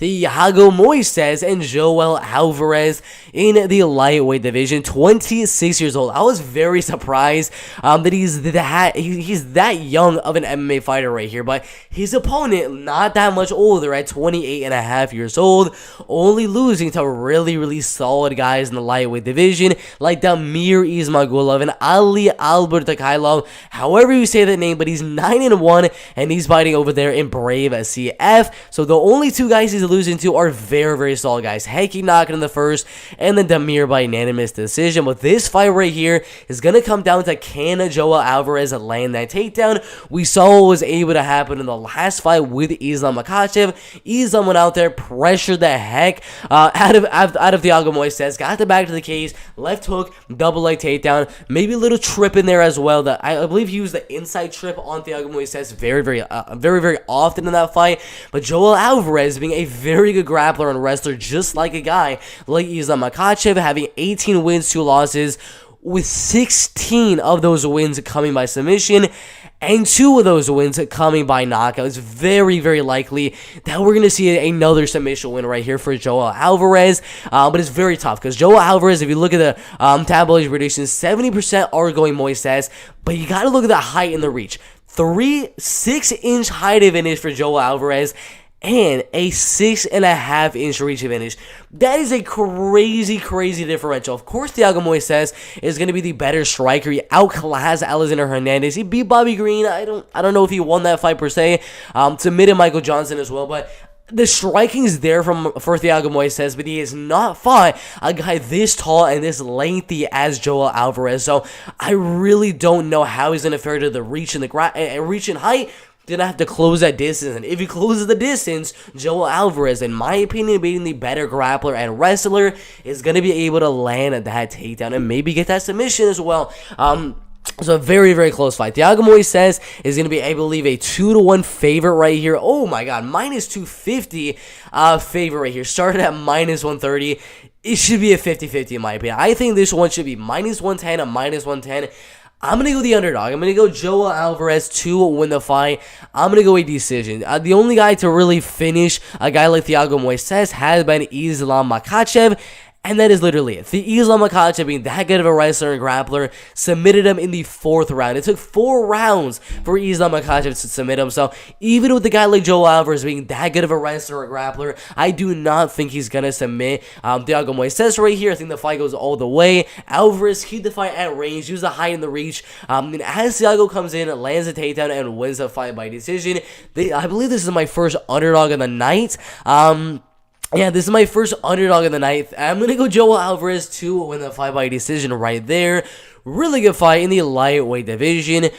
Thiago Moisés and Joel Alvarez in the lightweight division. 26 years old. I was very surprised that he's that young of an MMA fighter right here, but his opponent not that much older at 28 and a half years old, only losing to really solid guys in the lightweight division like Damir Ismagulov and Ali Albertakhailov, however you say that name, but he's 9-1 and he's fighting over there in Brave CF. So the only two guys he's losing to are very solid guys. Heki knocking in the first, and then Damir by unanimous decision. But this fight right here is going to come down to can Joel Alvarez land that takedown. We saw what was able to happen in the last fight with Islam Makhachev. Islam went out there, pressured the heck out of Thiago Moisés, got the back to the cage, left hook, double leg takedown, maybe a little trip in there as well. That I believe he used the inside trip on Thiago Moisés very often in that fight. But Joel Alvarez being a very good grappler and wrestler, just like a guy like Islam Makhachev, having 18 wins, 2 losses, with 16 of those wins coming by submission, and 2 of those wins coming by knockout. It's very likely that we're going to see another submission win right here for Joel Alvarez. But it's very tough because Joel Alvarez, if you look at the tabloid predictions, 70% are going Moisés, but you got to look at the height and the reach. 6-inch height advantage for Joel Alvarez and a 6.5-inch reach advantage. That is a crazy differential. Of course, Thiago Moisés is going to be the better striker. He outclassed Alexander Hernandez. He beat Bobby Green. I don't know if he won that fight per se. Submitted Michael Johnson as well, but the striking is there for Thiago Moisés, but he has not fought a guy this tall and this lengthy as Joel Alvarez. So I really don't know how he's going to fare to the reach and reach and height. Gonna have to close that distance, and if he closes the distance, Joel Alvarez, in my opinion, being the better grappler and wrestler, is gonna be able to land at that takedown and maybe get that submission as well. So a very close fight. Thiago Moisés is going to be, I believe, a 2-1 favorite right here. Oh my god, minus 250 favorite right here. Started at minus 130. It should be a 50-50 in my opinion. I think this one should be minus 110 and minus 110. I'm going to go the underdog. I'm going to go Joel Alvarez to win the fight. I'm going to go a decision. The only guy to really finish a guy like Thiago Moisés has been Islam Makhachev. And that is literally it. The Islam Makhachev, being that good of a wrestler and grappler, submitted him in the 4th round. It took 4 rounds for Islam Makhachev to submit him. So even with the guy like Joel Alvarez being that good of a wrestler and grappler, I do not think he's going to submit Thiago Moisés right here. I think the fight goes all the way. Alvarez keep the fight at range, use the height and the reach. And as Thiago comes in, lands a takedown, and wins the fight by decision. I believe this is my first underdog of the night. Yeah, this is my first underdog of the night. I'm going to go Joel Alvarez to win the fight by decision right there. Really good fight in the lightweight division.